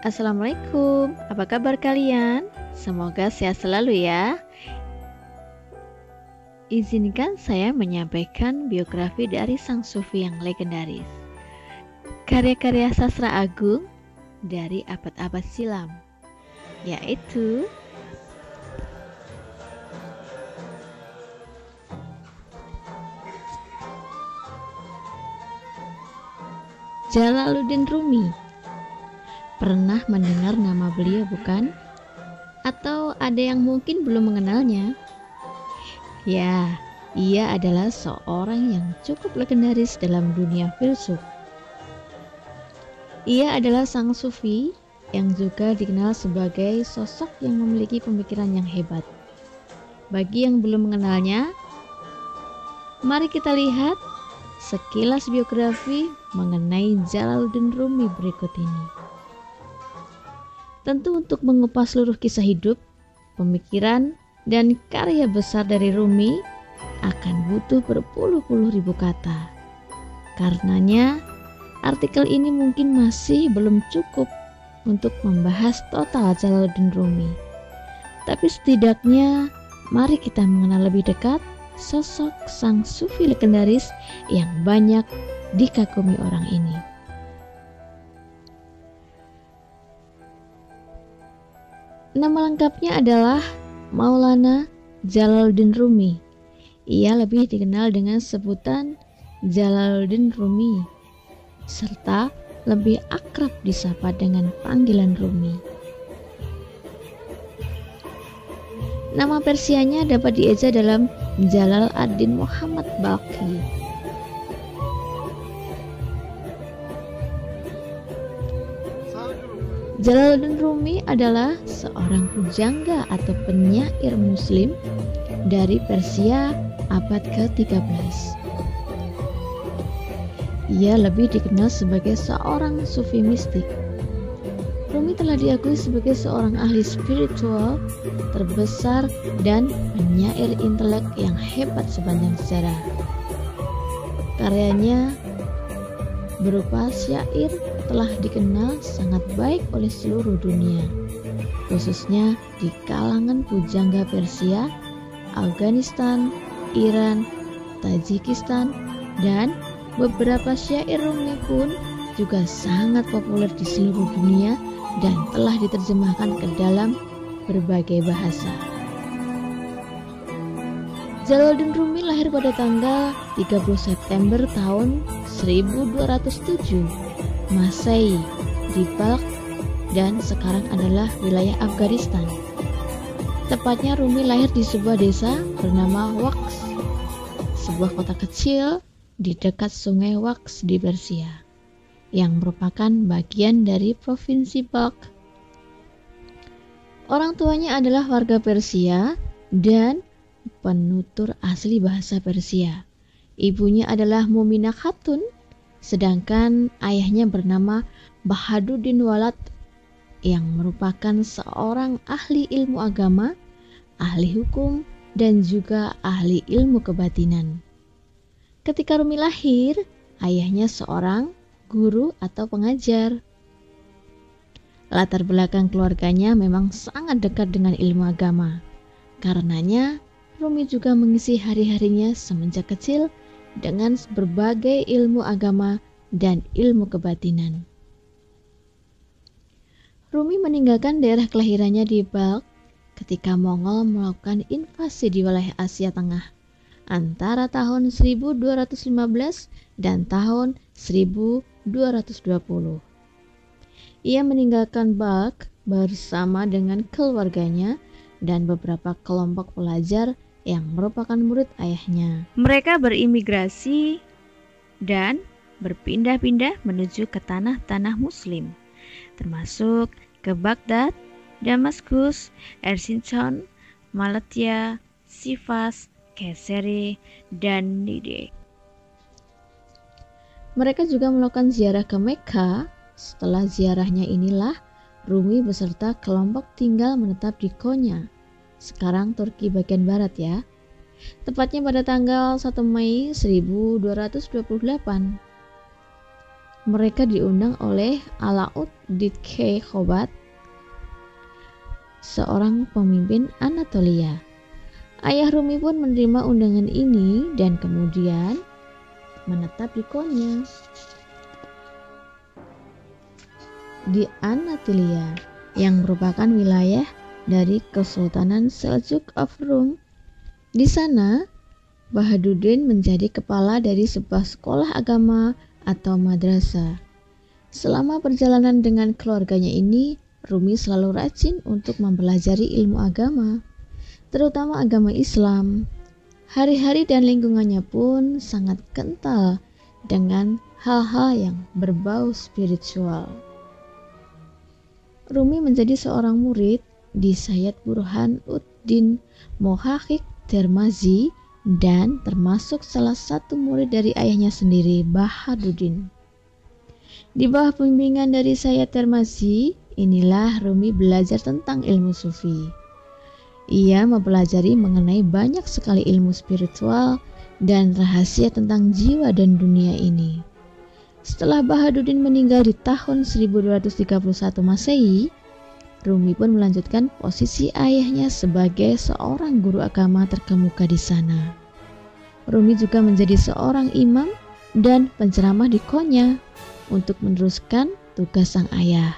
Assalamualaikum, apa kabar kalian? Semoga sehat selalu ya. Izinkan saya menyampaikan biografi dari sang sufi yang legendaris. Karya-karya sastra agung dari abad-abad silam, yaitu Jalaluddin Rumi. Pernah mendengar nama beliau bukan? Atau ada yang mungkin belum mengenalnya? Ya, ia adalah seorang yang cukup legendaris dalam dunia filsuf. Ia adalah sang sufi yang juga dikenal sebagai sosok yang memiliki pemikiran yang hebat. Bagi yang belum mengenalnya, mari kita lihat sekilas biografi mengenai Jalaluddin Rumi berikut ini. Tentu untuk mengupas seluruh kisah hidup, pemikiran, dan karya besar dari Rumi akan butuh berpuluh-puluh ribu kata. Karenanya, artikel ini mungkin masih belum cukup untuk membahas total Jalaluddin Rumi. Tapi setidaknya, mari kita mengenal lebih dekat sosok sang sufi legendaris yang banyak dikagumi orang ini. Nama lengkapnya adalah Maulana Jalaluddin Rumi. Ia lebih dikenal dengan sebutan Jalaluddin Rumi, serta lebih akrab disapa dengan panggilan Rumi. Nama Persianya dapat dieja dalam Jalal ad-Din Muhammad Baqi. Jalaluddin Rumi adalah seorang pujangga atau penyair muslim dari Persia abad ke-13. Ia lebih dikenal sebagai seorang sufi mistik. Rumi telah diakui sebagai seorang ahli spiritual terbesar dan penyair intelek yang hebat sepanjang sejarah. Karyanya berupa syair telah dikenal sangat baik oleh seluruh dunia, khususnya di kalangan pujangga Persia, Afghanistan, Iran, Tajikistan, dan beberapa syair Rumi pun juga sangat populer di seluruh dunia dan telah diterjemahkan ke dalam berbagai bahasa. Jalaluddin Rumi lahir pada tanggal 30 September tahun 1207 Masehi di Balkh dan sekarang adalah wilayah Afghanistan. Tepatnya Rumi lahir di sebuah desa bernama Waqs, sebuah kota kecil di dekat sungai Waqs di Persia, yang merupakan bagian dari provinsi Balkh. Orang tuanya adalah warga Persia dan penutur asli bahasa Persia. Ibunya adalah Muminah Khatun, sedangkan ayahnya bernama Bahaduddin Walad yang merupakan seorang ahli ilmu agama, ahli hukum, dan juga ahli ilmu kebatinan. Ketika Rumi lahir, ayahnya seorang guru atau pengajar. Latar belakang keluarganya memang sangat dekat dengan ilmu agama. Karenanya, Rumi juga mengisi hari-harinya semenjak kecil dengan berbagai ilmu agama dan ilmu kebatinan. Rumi meninggalkan daerah kelahirannya di Balkh ketika Mongol melakukan invasi di wilayah Asia Tengah antara tahun 1215 dan tahun 1220. Ia meninggalkan Balkh bersama dengan keluarganya dan beberapa kelompok pelajar yang merupakan murid ayahnya. Mereka berimigrasi dan berpindah-pindah menuju ke tanah-tanah muslim, termasuk ke Baghdad, Damaskus, Erzincan, Malatya, Sivas, Kayseri, dan Nidek. Mereka juga melakukan ziarah ke Mekah. Setelah ziarahnya inilah Rumi beserta kelompok tinggal menetap di Konya, sekarang Turki bagian barat ya. Tepatnya pada tanggal 1 Mei 1228. mereka diundang oleh Alauddin Keykubat, seorang pemimpin Anatolia. Ayah Rumi pun menerima undangan ini dan kemudian menetap di Konya, di Anatolia, yang merupakan wilayah dari Kesultanan Seljuk of Rum. Di sana, Bahaduddin menjadi kepala dari sebuah sekolah agama atau madrasah. Selama perjalanan dengan keluarganya ini, Rumi selalu rajin untuk mempelajari ilmu agama, terutama agama Islam. Hari-hari dan lingkungannya pun sangat kental dengan hal-hal yang berbau spiritual. Rumi menjadi seorang murid di Sayyid Burhanuddin Mohaqiq Tirmazi dan termasuk salah satu murid dari ayahnya sendiri, Bahaduddin. Di bawah bimbingan dari Sayyid Tirmazi, inilah Rumi belajar tentang ilmu sufi. Ia mempelajari mengenai banyak sekali ilmu spiritual dan rahasia tentang jiwa dan dunia ini. Setelah Bahaduddin meninggal di tahun 1231 Masehi, Rumi pun melanjutkan posisi ayahnya sebagai seorang guru agama terkemuka di sana. Rumi juga menjadi seorang imam dan penceramah di Konya untuk meneruskan tugas sang ayah.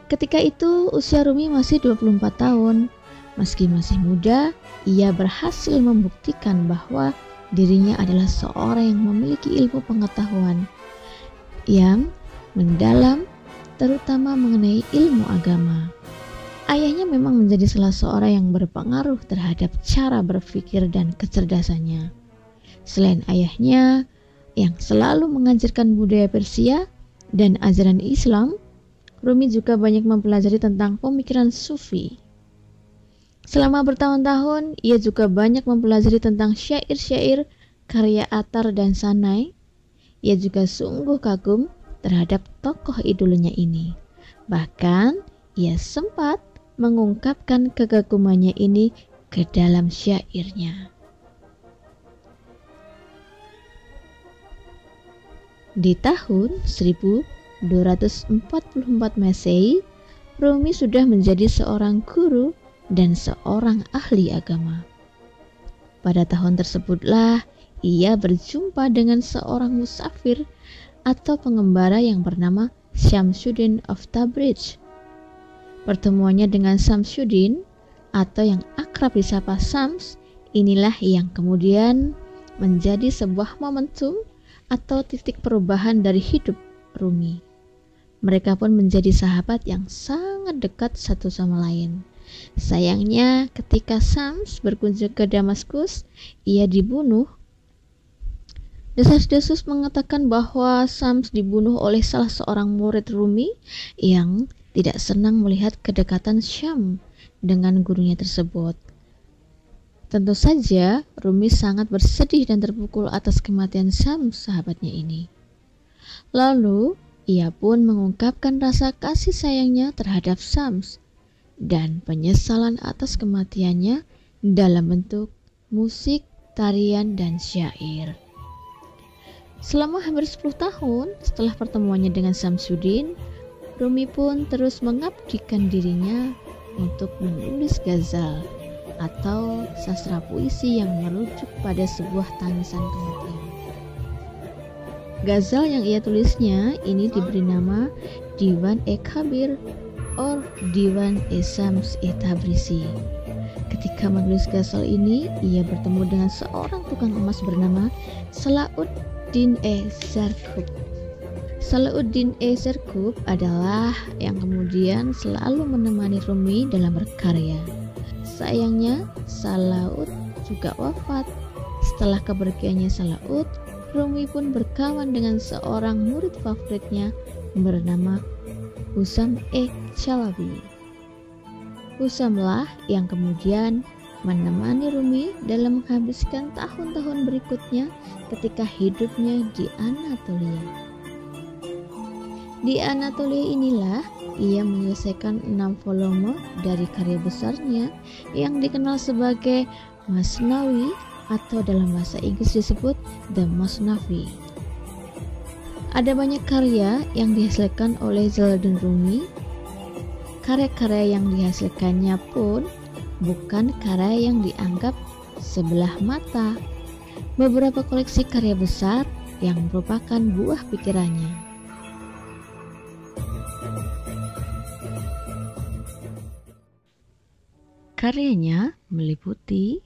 Ketika itu usia Rumi masih 24 tahun. Meski masih muda, ia berhasil membuktikan bahwa dirinya adalah seorang yang memiliki ilmu pengetahuan yang mendalam, terutama mengenai ilmu agama. Ayahnya memang menjadi salah seorang yang berpengaruh terhadap cara berpikir dan kecerdasannya. Selain ayahnya yang selalu mengajarkan budaya Persia dan ajaran Islam, Rumi juga banyak mempelajari tentang pemikiran sufi. Selama bertahun-tahun, ia juga banyak mempelajari tentang syair-syair karya Attar dan Sanai. Ia juga sungguh kagum terhadap tokoh idolanya ini. Bahkan, ia sempat mengungkapkan kekagumannya ini ke dalam syairnya. Di tahun 1244 Masehi, Rumi sudah menjadi seorang guru dan seorang ahli agama. Pada tahun tersebutlah ia berjumpa dengan seorang musafir atau pengembara yang bernama Syamsuddin of Tabriz. Pertemuannya dengan Syamsuddin atau yang akrab disapa Syams, inilah yang kemudian menjadi sebuah momentum atau titik perubahan dari hidup Rumi. Mereka pun menjadi sahabat yang sangat dekat satu sama lain. Sayangnya ketika Syams berkunjung ke Damaskus, ia dibunuh. Desas-desus mengatakan bahwa Syams dibunuh oleh salah seorang murid Rumi yang tidak senang melihat kedekatan Syam dengan gurunya tersebut. Tentu saja Rumi sangat bersedih dan terpukul atas kematian Syams, sahabatnya ini. Lalu ia pun mengungkapkan rasa kasih sayangnya terhadap Syams dan penyesalan atas kematiannya dalam bentuk musik, tarian, dan syair. Selama hampir 10 tahun setelah pertemuannya dengan Syamsuddin, Rumi pun terus mengabdikan dirinya untuk menulis ghazal atau sastra puisi yang merujuk pada sebuah tangisan kematian. Ghazal yang ia tulisnya ini diberi nama Diwan-e-Kabir or Diwan-e-Syams-e-Tabrizi. Ketika menulis ghazal ini, ia bertemu dengan seorang tukang emas bernama Salauddin-e-Zarqub. Salauddin-e-Zarqub adalah yang kemudian selalu menemani Rumi dalam berkarya. Sayangnya, Salaud juga wafat. Setelah kepergiannya Salaud, Rumi pun berkawan dengan seorang murid favoritnya bernama Husam-e-Chalabi. Husamlah yang kemudian menemani Rumi dalam menghabiskan tahun-tahun berikutnya ketika hidupnya di Anatolia. Di Anatolia inilah ia menyelesaikan 6 volume dari karya besarnya yang dikenal sebagai Masnawi atau dalam bahasa Inggris disebut The Masnavi. Ada banyak karya yang dihasilkan oleh Jalaluddin Rumi. Karya-karya yang dihasilkannya pun bukan karya yang dianggap sebelah mata. Beberapa koleksi karya besar yang merupakan buah pikirannya. Karyanya meliputi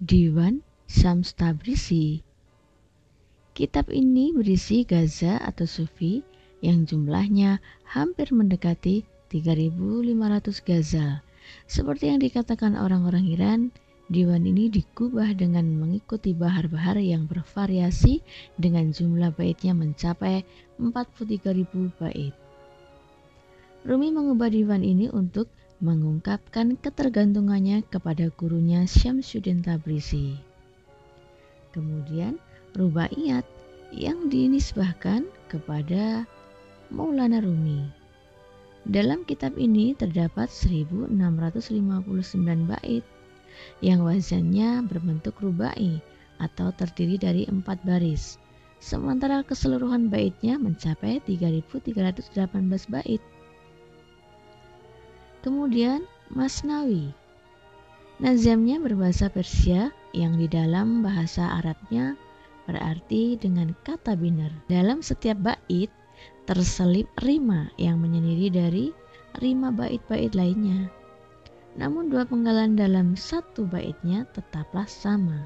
Diwan Syams Tabrisi. Kitab ini berisi gaza atau sufi yang jumlahnya hampir mendekati 3.500 ghazal. Seperti yang dikatakan orang-orang Iran, diwan ini digubah dengan mengikuti bahar-bahar yang bervariasi dengan jumlah baitnya mencapai 43.000 bait. Rumi mengubah diwan ini untuk mengungkapkan ketergantungannya kepada gurunya Syamsuddin Tabrisi. Kemudian rubaiyat yang dinisbahkan kepada Maulana Rumi. Dalam kitab ini terdapat 1659 bait yang wazannya berbentuk rubai atau terdiri dari 4 baris, sementara keseluruhan baitnya mencapai 3.318 bait. Kemudian Masnawi. Nazamnya berbahasa Persia yang di dalam bahasa Arabnya berarti dengan kata biner. Dalam setiap bait terselip rima yang menyendiri dari rima bait-bait lainnya. Namun dua penggalan dalam satu baitnya tetaplah sama.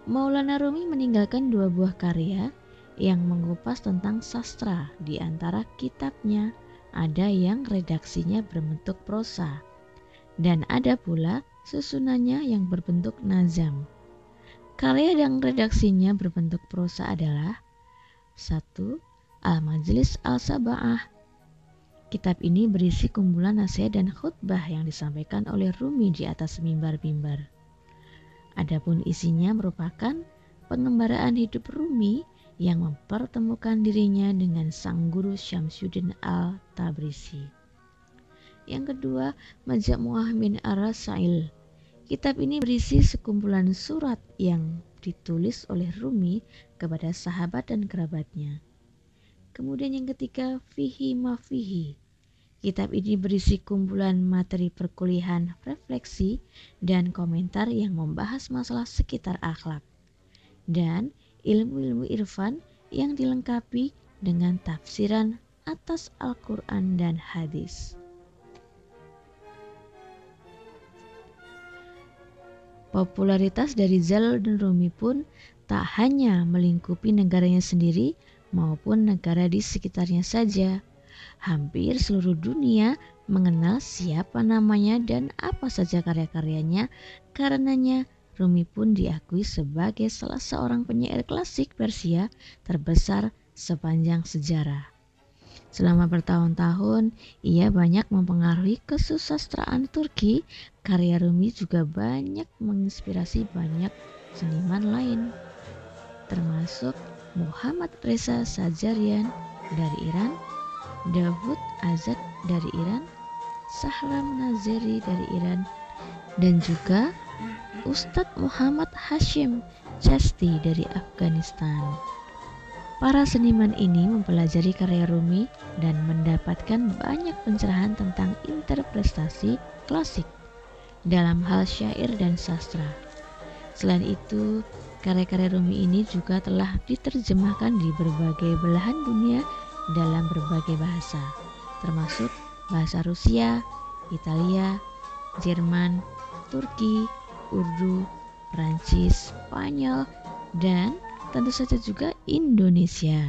Maulana Rumi meninggalkan 2 buah karya yang mengupas tentang sastra. Di antara kitabnya ada yang redaksinya berbentuk prosa dan ada pula susunannya yang berbentuk nazam. Karya yang redaksinya berbentuk prosa adalah 1. Al-Majlis Al-Saba'ah. Kitab ini berisi kumpulan nasihat dan khutbah yang disampaikan oleh Rumi di atas mimbar-mimbar. Adapun isinya merupakan pengembaraan hidup Rumi yang mempertemukan dirinya dengan sang guru Syamsuddin Al-Tabrisi. Yang kedua, Majmu'ah min Ar-Rasail. Kitab ini berisi sekumpulan surat yang ditulis oleh Rumi kepada sahabat dan kerabatnya. Kemudian yang ketiga, Fihi Mafihi. Kitab ini berisi kumpulan materi perkuliahan, refleksi, dan komentar yang membahas masalah sekitar akhlak dan ilmu-ilmu irfan yang dilengkapi dengan tafsiran atas Al-Quran dan hadis. Popularitas dari Jalaluddin Rumi pun tak hanya melingkupi negaranya sendiri maupun negara di sekitarnya saja. Hampir seluruh dunia mengenal siapa namanya dan apa saja karya-karyanya. Karenanya Rumi pun diakui sebagai salah seorang penyair klasik Persia terbesar sepanjang sejarah. Selama bertahun-tahun, ia banyak mempengaruhi kesusastraan Turki. Karya Rumi juga banyak menginspirasi banyak seniman lain, termasuk Muhammad Reza Shajarian dari Iran, Davud Azad dari Iran, Shahram Nazeri dari Iran, dan juga Ustadz Muhammad Hashim Chasti dari Afghanistan. Para seniman ini mempelajari karya Rumi dan mendapatkan banyak pencerahan tentang interpretasi klasik dalam hal syair dan sastra. Selain itu, karya-karya Rumi ini juga telah diterjemahkan di berbagai belahan dunia dalam berbagai bahasa, termasuk bahasa Rusia, Italia, Jerman, Turki, Urdu, Prancis, Spanyol, dan tentu saja juga Indonesia.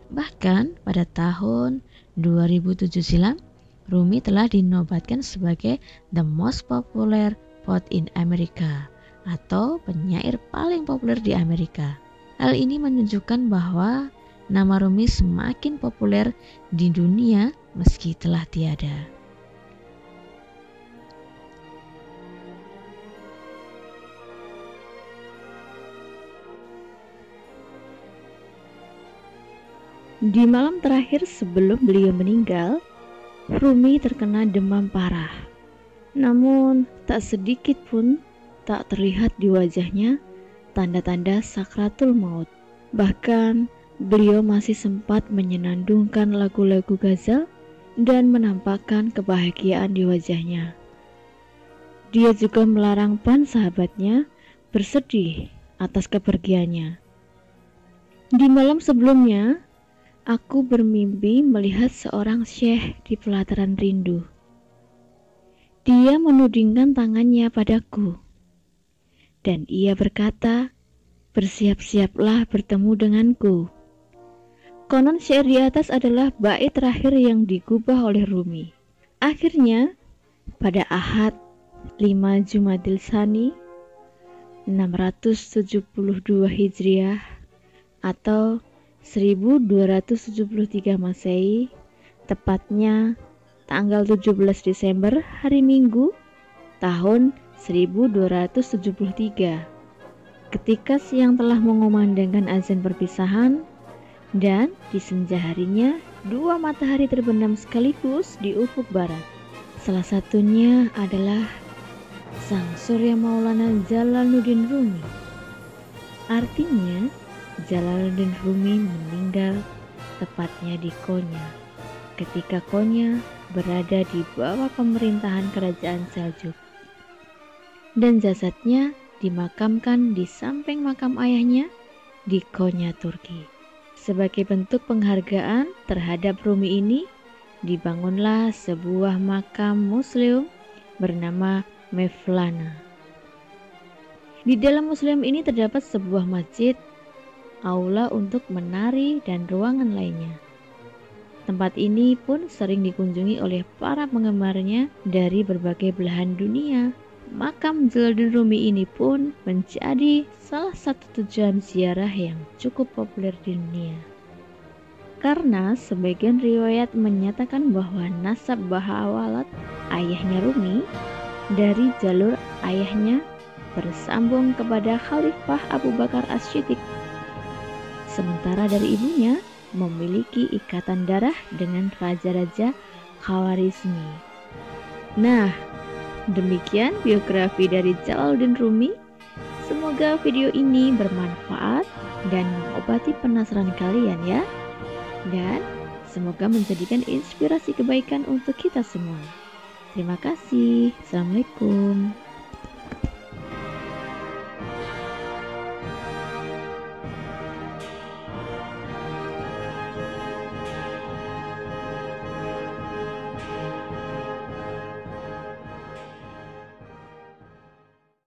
Bahkan pada tahun 2007 silam, Rumi telah dinobatkan sebagai the most popular poet in America atau penyair paling populer di Amerika. Hal ini menunjukkan bahwa nama Rumi semakin populer di dunia meski telah tiada. Di malam terakhir sebelum beliau meninggal, Rumi terkena demam parah. Namun tak sedikit pun tak terlihat di wajahnya tanda-tanda sakratul maut. Bahkan beliau masih sempat menyenandungkan lagu-lagu ghazal dan menampakkan kebahagiaan di wajahnya. Dia juga melarang sahabatnya bersedih atas kepergiannya. Di malam sebelumnya, aku bermimpi melihat seorang syekh di pelataran rindu. Dia menudingkan tangannya padaku, dan ia berkata, "Bersiap-siaplah bertemu denganku." Konon syair di atas adalah bait terakhir yang digubah oleh Rumi. Akhirnya, pada Ahad 5 Jumadil Tsani 672 Hijriah atau 1273 Masehi, tepatnya tanggal 17 Desember hari Minggu tahun 1273, ketika siang telah mengumandangkan azan perpisahan dan di senja harinya dua matahari terbenam sekaligus di ufuk barat. Salah satunya adalah Sang Surya Maulana Jalaluddin Rumi. Artinya Jalaluddin Rumi meninggal tepatnya di Konya, ketika Konya berada di bawah pemerintahan kerajaan Seljuk, dan jasadnya dimakamkan di samping makam ayahnya di Konya, Turki. Sebagai bentuk penghargaan terhadap Rumi ini, dibangunlah sebuah makam museum bernama Mevlana. Di dalam museum ini terdapat sebuah masjid, aula untuk menari, dan ruangan lainnya. Tempat ini pun sering dikunjungi oleh para penggemarnya dari berbagai belahan dunia. Makam Jalaluddin Rumi ini pun menjadi salah satu tujuan ziarah yang cukup populer di dunia. Karena sebagian riwayat menyatakan bahwa nasab Bahawalat ayahnya Rumi dari jalur ayahnya bersambung kepada Khalifah Abu Bakar As-Siddiq, sementara dari ibunya memiliki ikatan darah dengan raja-raja Khawarizmi. Nah, demikian biografi dari Jalaluddin Rumi. Semoga video ini bermanfaat dan mengobati penasaran kalian ya. Dan semoga menjadikan inspirasi kebaikan untuk kita semua. Terima kasih. Assalamualaikum.